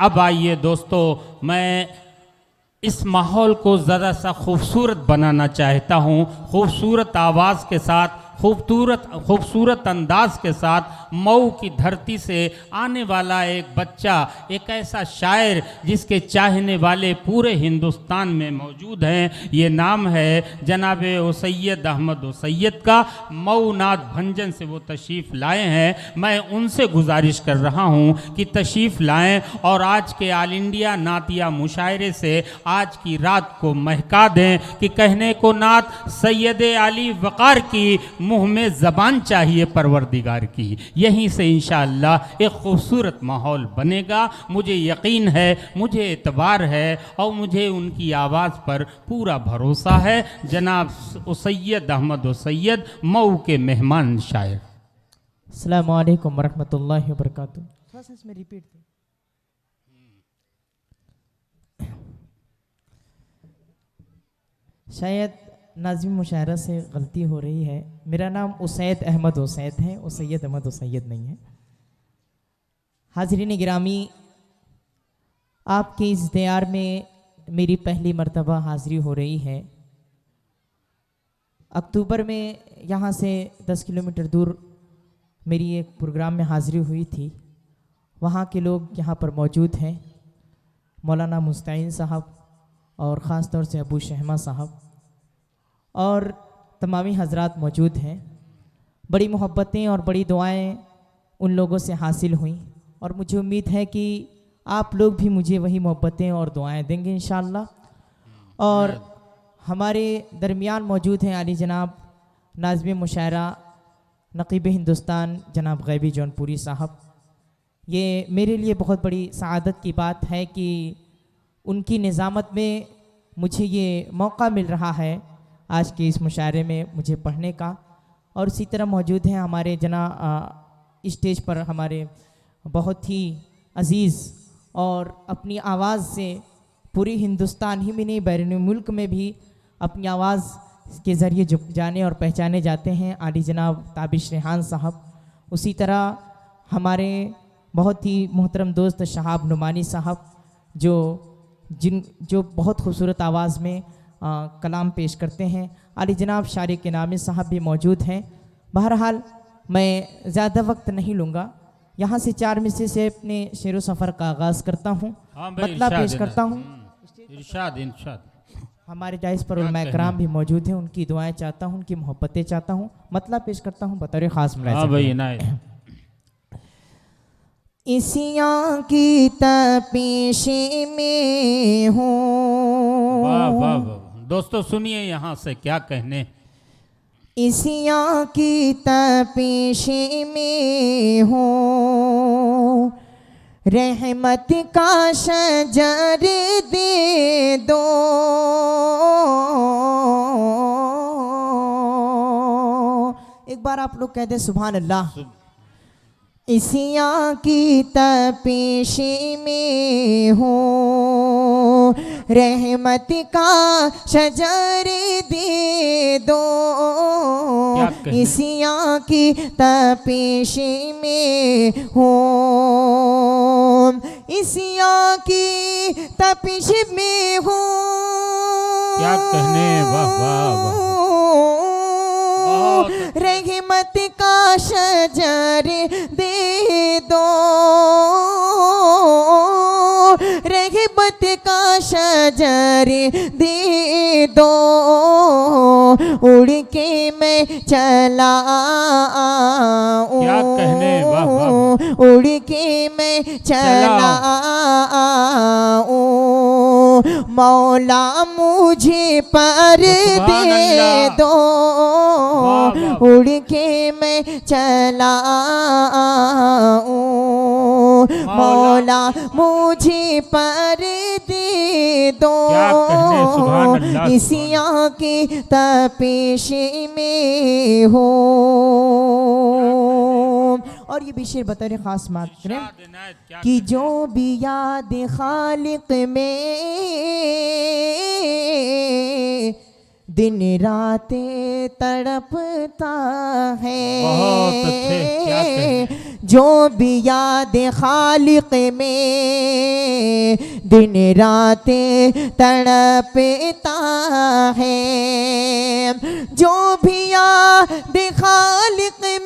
अब आइए दोस्तों, मैं इस माहौल को ज़रा सा खूबसूरत बनाना चाहता हूँ, खूबसूरत आवाज़ के साथ, खूबसूरत अंदाज के साथ। मऊ की धरती से आने वाला एक बच्चा, एक ऐसा शायर जिसके चाहने वाले पूरे हिंदुस्तान में मौजूद हैं। ये नाम है जनाब सैयद अहमद सैयद का। मऊ नाथ भंजन से वो तशरीफ़ लाए हैं। मैं उनसे गुजारिश कर रहा हूँ कि तशरीफ़ लाएँ और आज के आल इंडिया नातिया मुशायरे से आज की रात को महका दें कि कहने को नात सैयद अली वक़ार की, मुँह में ज़बान चाहिए परवरदिगार की। यहीं से इंशाअल्लाह एक खूबसूरत माहौल बनेगा। मुझे यकीन है, मुझे एतबार है और मुझे उनकी आवाज़ पर पूरा भरोसा है। जनाब सैयद अहमद सैयद, मऊ के मेहमान शायर। अस्सलामु अलैकुम वरहमतुल्लाहि वबरकातुहू। थोड़ा सा इसमें रिपीट दें। शायद नाज़िम मुशायरा से गलती हो रही है। मेरा नाम उसैद अहमद उसैद है, उसैयद अहमद उसैयद नहीं है। हाज़रीन गिरामी, आपके इस दयार में मेरी पहली मर्तबा हाज़री हो रही है। अक्टूबर में यहाँ से 10 किलोमीटर दूर मेरी एक प्रोग्राम में हाज़री हुई थी। वहाँ के लोग यहाँ पर मौजूद हैं, मौलाना मुस्ताइन साहब और ख़ास तौर से अबू शहमा साहब और तमामी हजरात मौजूद हैं। बड़ी मोहब्बतें और बड़ी दुआएं उन लोगों से हासिल हुई और मुझे उम्मीद है कि आप लोग भी मुझे वही मोहब्बतें और दुआएं देंगे इंशाअल्लाह। और हमारे दरमियान मौजूद हैं आली जनाब नाज़िम मुशायरा नक़ीब हिंदुस्तान जनाब गैबी जौनपुरी साहब। ये मेरे लिए बहुत बड़ी सआदत की बात है कि उनकी निज़ामत में मुझे ये मौका मिल रहा है आज के इस मुशायरे में मुझे पढ़ने का। और इसी तरह मौजूद हैं हमारे स्टेज पर हमारे बहुत ही अज़ीज़ और अपनी आवाज़ से पूरी हिंदुस्तान ही में नहीं बैरून मुल्क में भी अपनी आवाज़ के ज़रिए जाने और पहचाने जाते हैं आली जनाब ताबिश रेहान साहब। उसी तरह हमारे बहुत ही मोहतरम दोस्त शहाब नुमानी साहब जो बहुत खूबसूरत आवाज़ में कलाम पेश करते हैं। आली जनाब शारी के नामी साहब भी मौजूद हैं। बहरहाल मैं ज़्यादा वक्त नहीं लूँगा, यहाँ से 4 मिसरे से अपने शेर व सफ़र का आगाज़ करता हूँ, मतलब पेश करता हूँ। इरशाद इरशाद। हमारे जायज़ पर उलमा कराम भी मौजूद हैं, उनकी दुआएं चाहता हूँ, उनकी मोहब्बतें चाहता हूँ, मतलब पेश करता हूँ बतौर ख़ास मुलाज़िम। इसियाँ की तपीश में हूँ। वाह वाह वाह। दोस्तों सुनिए यहाँ से क्या कहने। इसियाँ की तपीश में हूँ, रहमत का शजर दे दो। एक बार आप लोग कह दे सुभान अल्लाह। इसियाँ की तपीश में हूँ, रहमत का शजर दे दो। इसियाँ की तपीश में हूँ, इसियाँ की तपीश में हूँ। क्या कहने, वाह वाह वाह। रहमत का शजर दे दो, रहमत का शजर दे दो। उड़ के मैं चला आऊं, क्या कहने, वाह वाह। उड़ के मैं चला आऊं, मौला मुझे पर दे दो। उड़ के मैं चला आऊं, मौला मुझे पर दे दो। इसियाँ की तपीश में हो। और ये भी शेर बतौर ख़ास बात करें कि जो भी याद खालिक में दिन रात तड़पता है, बहुत अच्छे, क्या कहने। जो भी याद खालिक में दिन रात तड़पता है। जो भी याद खालिक में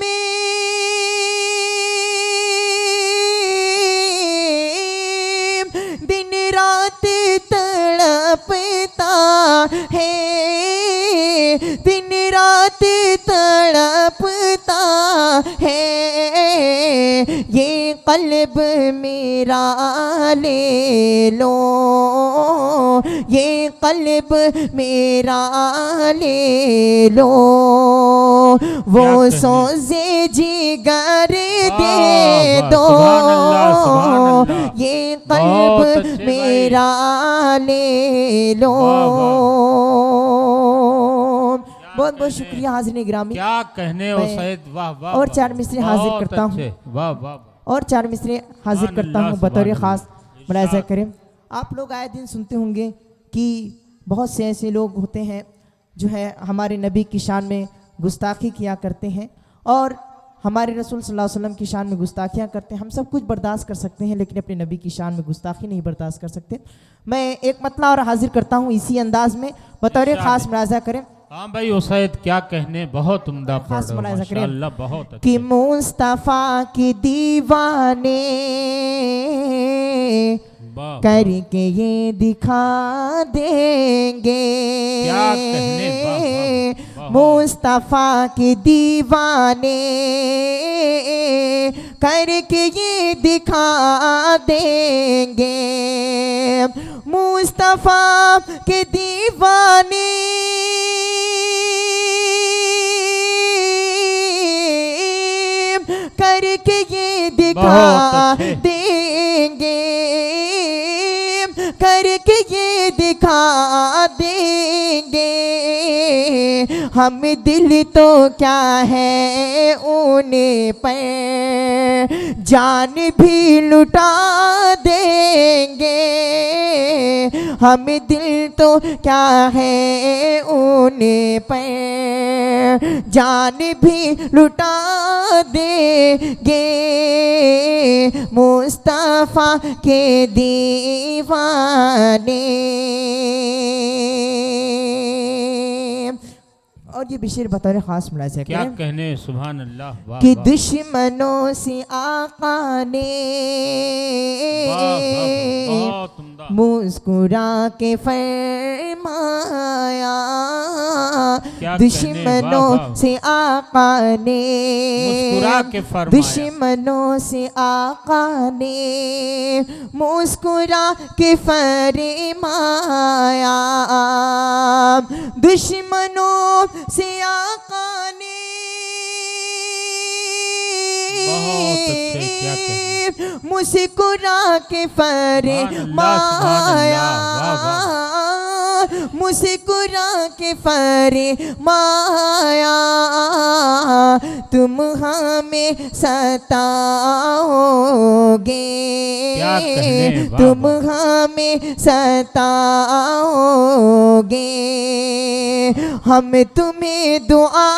दिन रात तड़पता है, दिन रात तड़पता है, ये कल्ब मेरा ले लो, ये कल्ब मेरा ले लो। वो सोज़े जिगर दे दो, ये कल्ब मेरा ले लो। बहुत बहुत शुक्रिया हाज़िरीन ग्रामी। क्या कहने हो सैयद, वाह वाह। और चार मिसरे हाजिर करता हूँ, वाह वाह। और चार मिसरे हाजिर करता हूँ बतौर ख़ास मुलाहिज़ा करें। आप लोग आए दिन सुनते होंगे कि बहुत से ऐसे लोग होते हैं जो है हमारे नबी की शान में गुस्ताखी किया करते हैं और हमारे रसूल सल्लल्लाहु अलैहि वसल्लम की शान में गुस्ताखियाँ करते हैं। हम सब कुछ बर्दाश्त कर सकते हैं लेकिन अपने नबी की शान में गुस्ताखी नहीं बर्दाश्त कर सकते। मैं एक मतला और हाजिर करता हूँ इसी अंदाज में बतौर ख़ास मुलाहिज़ा करें। हाँ भाई उसैद क्या कहने, बहुत उम्दा पढ़ खास रहे हो, मुलाहिज़ा करें माशाअल्लाह, बहुत अच्छा। कि मुस्तफ़ा की दीवाने वाह, करके ये दिखा देंगे। क्या कहने, वाह, वाह, वाह। मुस्तफ़ा की दीवाने करके ये दिखा देंगे। मुस्तफ़ा के दीवाने करके ये दिखा देंगे, करके ये दिखा देंगे। हम दिल तो क्या है उन पर जान भी लुटा देंगे। हम दिल तो क्या है उन पर जान भी लुटा देंगे। मुस्तफ़ा के दीवाने। और ये बिशर बतौर ख़ास मुलाहिज़ा करें। क्या कहने, सुभान अल्लाह, वाह कि वाह। दुश्मनों से आका ने बहुत उम्दा। मुस्कुरा के फरमाया। क्या दुश्मनों कहने, वाह, वाह। से आका ने मुस्कुरा के फरमाया। दुश्मनों से आका ने मुस्कुरा के फरमाया। दुश्मनों से आका ने बहुत अच्छे, क्या कहने। मुस्कुरा के फरमाया। मुस्कुरा के फरमाया। तुम हमें सताओगे, क्या कहने, वाह, तुम वाह। हमें सताओगे, हम तुम्हें दुआ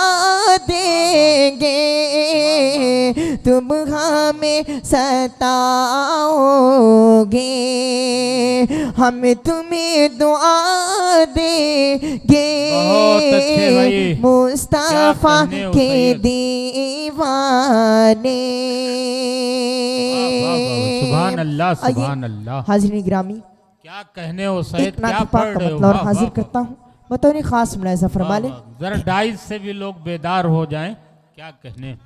देंगे। तुम हमें सताओगे, हम तुम्हें दुआ देंगे। बहुत अच्छे भाई। मुस्तफ़ा क्या कहने हो के सैयद। दीवाने। वाह, वाह, वाह, सुभान अल्लाह, आइए, सुभान अल्लाह। हाज़िरीन ग्रामी क्या कहने हो सैयद, एक क्या नात पढ़ पाक का रहे हो, मतलब और वाह, हाजिर वाह, करता हूँ बतौर ख़ास मुलाहिज़ा फरमा लें। वाह, वाह। जरा डाइस से भी लोग बेदार हो जाएं। क्या कहने,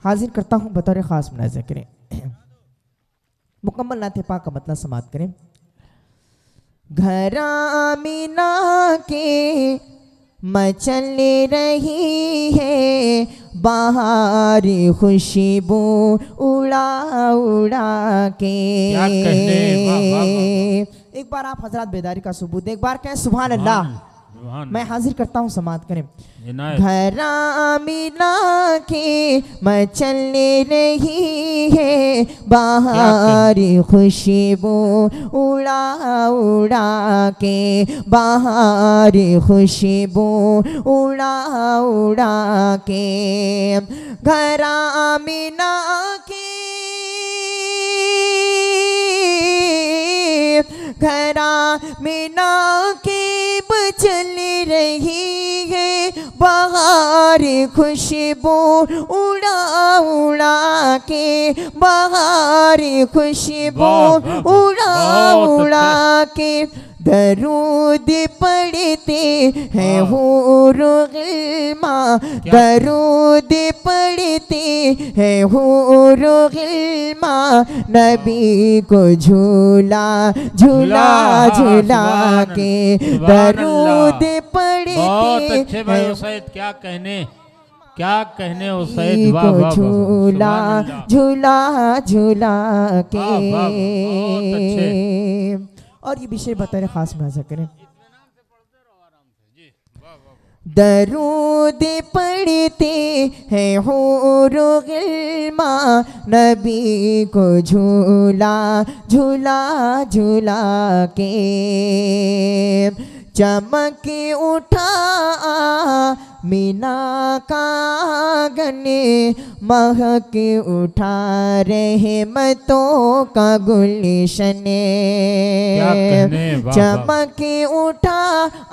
हाजिर करता हूँ बतौर ख़ास मुलाहिज़ा करें। मुकम्मल नात पाक का मतलब समात करें। घर आमिना के मचल रही है बाहर खुशबू उड़ा उड़ा के। क्या कहने, वाह, वाह, वाह। एक बार आप हजरात बेदारी का सबूत एक बार कहें सुभान अल्लाह। सुभान मैं हाजिर करता हूँ समात करें। इनायत। घर आमिना के मचल रही है बाहर खुशबू उड़ा उड़ा के। बाहर खुशबू उड़ा उड़ा के। घर आमिना के घरा में नाकिब चल रही है बाहर खुशबू उड़ा उड़ा के, बाहर खुशबू उड़ा उड़ा के दरूद पढ़ते हैं हूरुल गिल्मा, दरूद पढ़ते हैं हूरुल गिल्मा, नबी को झूला झूला झूला के दरूद पढ़ते बहुत अच्छे भाई सैयद, क्या कहने हो सैयद, वाह वाह वाह, झूला सुभान अल्लाह। झूला झूला के। वाह, वाह, बहुत अच्छे। और ये विषय बताए खास मुलाजा करें। दरूद पढ़ते हैं हूरुल गिल्मा, नबी को झूला झूला झूला के, चमक उठा मीना का गने, महक उठा रहमतों का गुलशने, क्या कहने, वाह, वाह। चमक उठा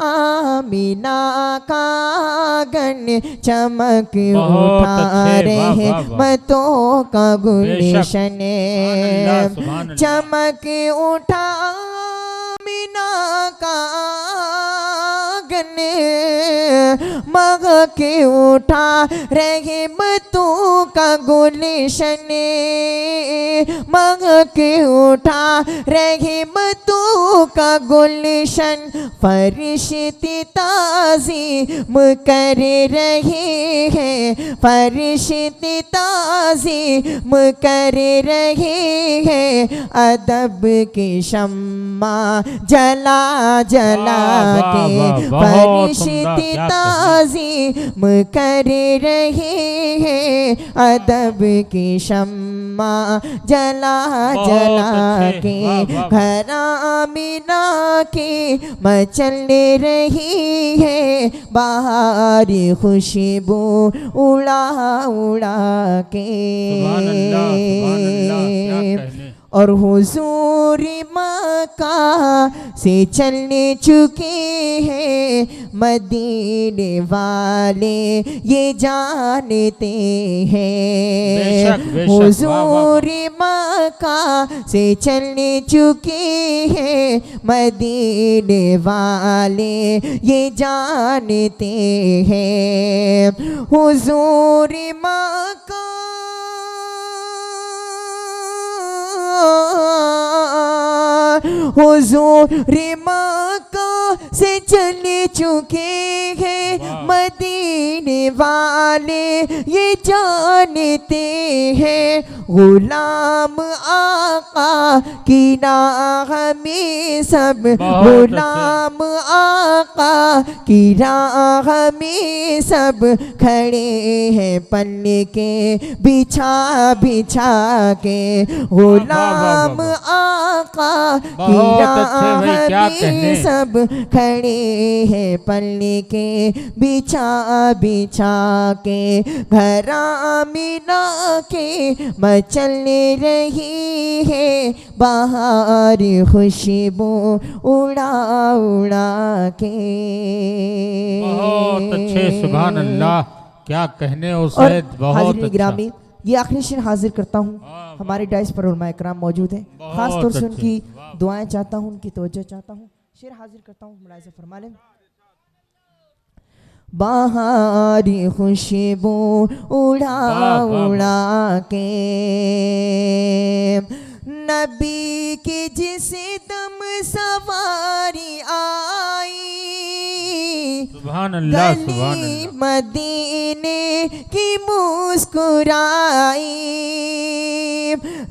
आमीना का गन, चमक बहुत उठा अच्छे, वाह, वाह, वाह। रहमतों का गुलशने, सुभान अल्लाह। चमक उठा आमीना का गन, महक उठा रहमतों का गुलशने, महक उठा रहमतों का गुलशन, फरिश्ते ताज़ीम कर रहे हैं, फरिश्ते ताज़ीम कर रहे हैं, अदब की शम्मा जला जला के, फरिश्ते ताज़ीम कर रहे हैं, अदब की शम्मा जला जला के, घर आमीना की मचल रही है बाहर खुशबू उड़ा उड़ा के। सुभान अल्लाह, सुभान अल्लाह, क्या कहने। और हुजूर मक्का से चलने चुके हैं मदीने वाले ये जानते हैं, बेशक, बेशक, हुजूर मक्का से चलने चुके हैं मदीने वाले ये जानते हैं, हुजूर मक्का हुजूर मक्का से चले चुके हैं मदीने वाले ये जानते हैं, गुलाम आका की राह में सब, गुलाम आका की राह में सब खड़े हैं पल्ले के बिछा बिछा के, गुलाम आका की राह में सब खड़े हैं पल्ले के बिछा बिछा के, घर आमीना के मचल रही है बाहर खुशबू उड़ा उड़ा के। बहुत अच्छे, सुभान अल्लाह, क्या कहने हो और सैयद, बहुत हाज़रीन अच्छा। गिरामी, ये आखिरी शेर हाजिर करता हूँ। हमारे डाइस पर उलमा इकराम मौजूद हैं, खास तौर से अच्छे, उनकी दुआएं चाहता हूँ, उनकी तवज्जो चाहता हूँ। शेर हाजिर करता हूँ, मुलाहिज़ा फरमा लें। बाहर खुशबू उड़ा उड़ा के, नबी की जिस दम सवारी आई, सुभान अल्लाह, सुभान गली अल्लाह। मदीने की मुस्कुराई,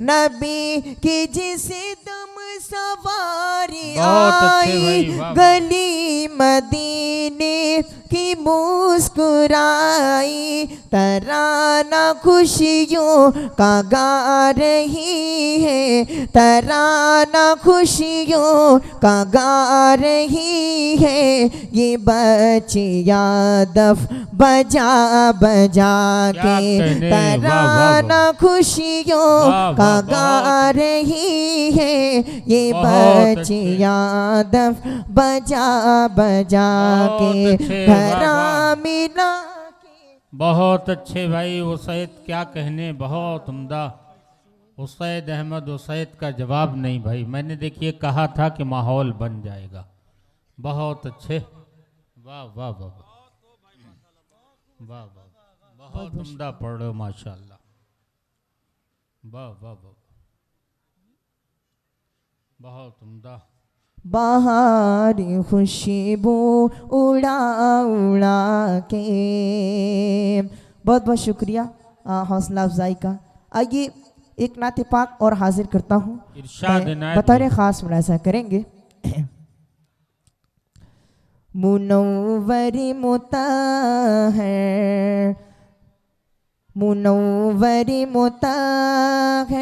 नबी की जिस दम सवारी बहुत अच्छे आई, भाई, वाह, वाह। गली मदीने की मुस्कुराई तराना खुशियों का गा रही है, तराना खुशियों का गा रही है। ये बच्चियाँ दफ बजा बजा के तराना खुशियों का गा रही है। ये बच्चियाँ दफ बजा बजा के घरा मिला। बहुत अच्छे भाई उसैद, क्या कहने, बहुत उम्दा। उसैद अहमद उसैद का जवाब नहीं भाई, मैंने देखिए कहा था कि माहौल बन जाएगा। बहुत अच्छे, वाह वाह वाह वाह वाह वाह, बहुत उम्दा पढ़ रहे हो माशाल्लाह, वाह वाह वाह, बहुत उम्दा। बाहर खुशबू उड़ा उड़ा के। बहुत बहुत शुक्रिया हौसला अफजाई का। आइए एक नाते पाक और हाजिर करता हूँ, इरशाद इनायत बतौर खास मुलाजा करेंगे। मुनव्वरी मुताहर, मुनव्वरी मुताहर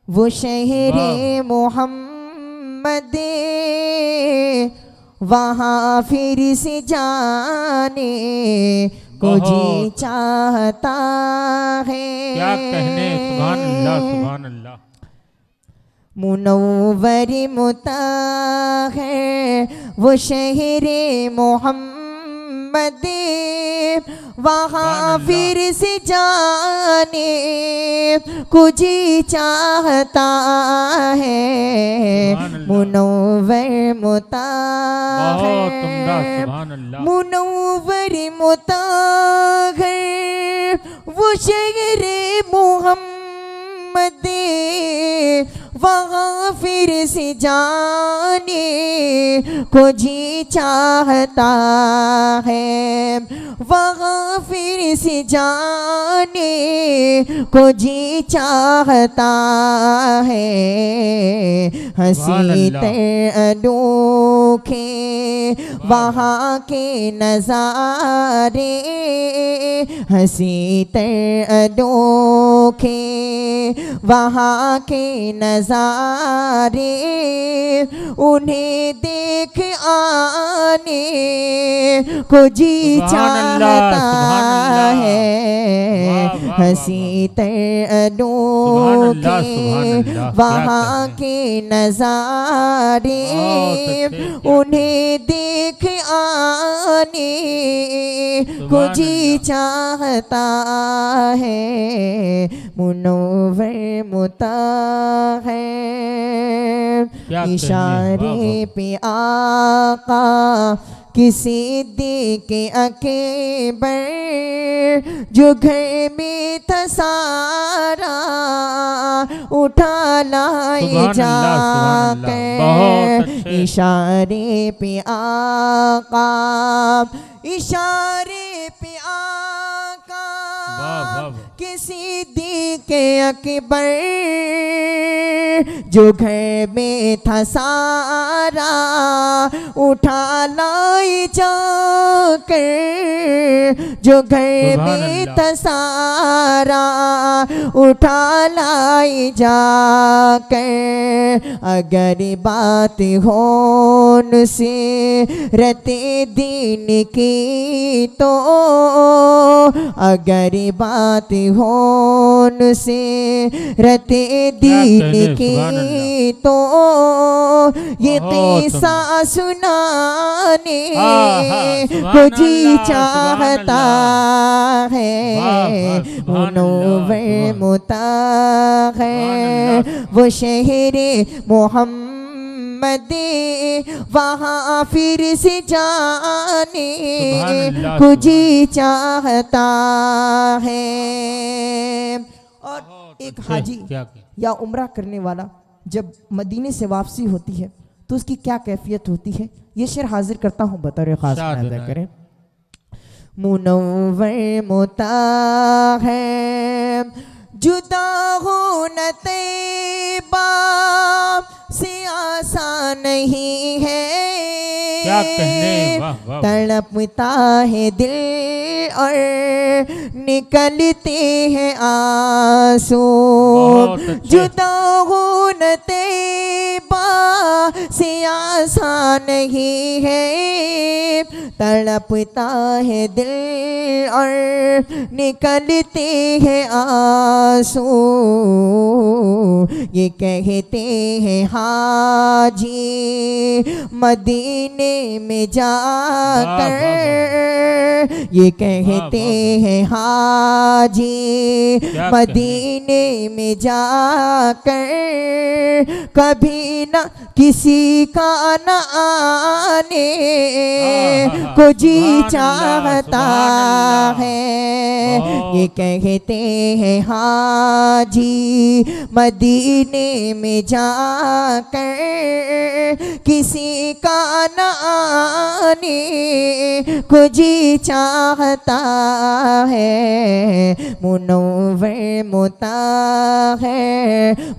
वो शहरे मोहम्मद, वहाँ फिर से जाने को जी चाहता है। क्या कहने, सुभान अल्लाह सुभान अल्लाह। मुनव्वरी मुताहर वो शहरे मोहम्मद, वहाँ फिर से जाने को जी चाहता है। मुनव्वर मुताहर, मुनव्वर मुताहर वो शहरे मोहम्मद, वहाँ फिर से जाने को जी चाहता है। वहाँ फिर से जाने को जी चाहता है। हंसी तर अनोखे वहाँ के नज़ारे, हंसी तर अनोखे वहाँ के नज़ारे, उन्हें देख आने को जी चाहता है। हंसी तर अनोखे वहाँ के नज़ारे, उन्हें देख आने को जी चाहता है। मुनव्वर मुताहर इशारे पे आका किसी के अकबर, जो घर में था सारा उठा लाई जाकर। इशारे पे आका, इशारे पे आका किसी के अकबर, जो घर में था सारा उठा लाई जाकर, जो घर में था सारा उठा लाई जाकर। अगर बात हो उनसे रते दीन की तो, अगर बात हो उनसे रते दीन की तो, ये किस्सा सुनाने को जी चाहता है। मुनव्वर मुताहर वो शहरे मोहम्मद, वहाँ फिर से जाने को जी चाहता है। और एक हाजी या उम्रा करने वाला जब मदीने से वापसी होती है तो उसकी क्या कैफियत होती है, ये शेर हाजिर करता हूँ, बतौर खास अदा करें। मुनव्वर मुताहर जुदा हो न तैबा से आसान नहीं है, क्या कहने, वाह वाह। तड़पता है दिल और निकलते हैं आंसू, बहुत अच्छे। जुदा होना तैबा से आसान नहीं है, तड़पता है दिल और निकलते हैं आंसू, ये कहते हैं हाजी मदीने में जाकर, ये कहते हैं हाजी क्या मदीने में जाकर, कभी न किसी का न आने को जी चाहता है, ये कहते हैं हाजी मदीने में जाकर, किसी का न आने को जी चाहता है, मुनव्वर मुताहिर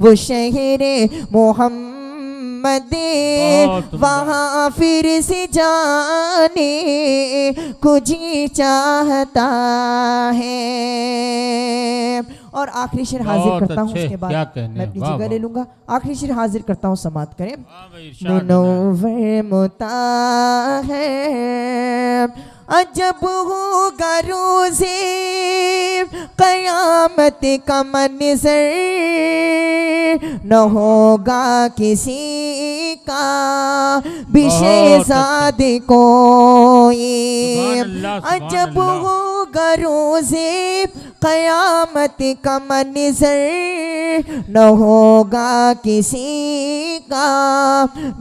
वो शहरे मोहम्मद, वहाँ फिर से जाने को जी चाहता है। और आखिरी शेर हाजिर बहुत करता हूँ, अच्छे, उसके बाद क्या कहने, मैं अपनी वाह, जगह वाह। ले लूंगा। आखिरी शेर हाजिर करता हूँ, समाप्त करें। हाँ भाई, इरशाद है। मुनव्वर मुताहिर अजब होगा रोज़े क़यामत का मंज़र, न होगा किसी का भी शहज़ाद कोई, सुभान अल्लाह, सुभान अजब अल्लाह। होगा रोज़े क़यामत का मंज़र, न होगा किसी का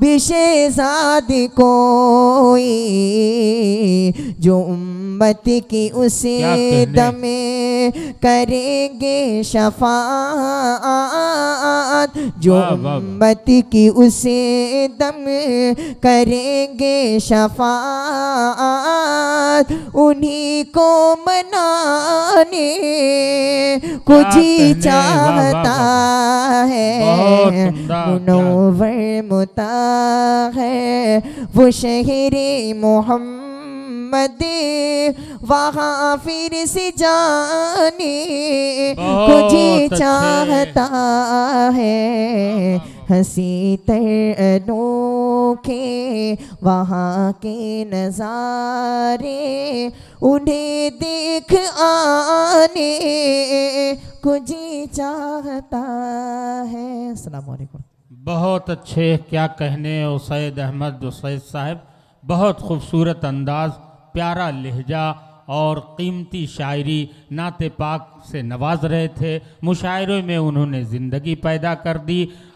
भी शहज़ाद कोई, जो उम्मत की उसे क्या कहने। दमे करेंगे शफाअत, जो वाह, वाह, वाह। उम्मत की उसे दम करेंगे शफाअत, उन्हीं को मनाने को क्या जी कहने, वाह, वाह, चाहता वाह। है, बहुत सुंदर, मुनव्वर मुताहिर वो शहरे मोहम्मद, वहाँ फिर से जाने को जी बहुत अच्छे। चाहता है, हंसी तर अनोखे वहाँ के नज़ारे, उन्हें देख आने को जी चाहता है। अस्सलाम वालेकुम। बहुत अच्छे, क्या कहने उसैद अहमद उसैद साहब, बहुत खूबसूरत अंदाज, प्यारा लहजा और कीमती शायरी नाते पाक से नवाज रहे थे। मुशायरे में उन्होंने ज़िंदगी पैदा कर दी।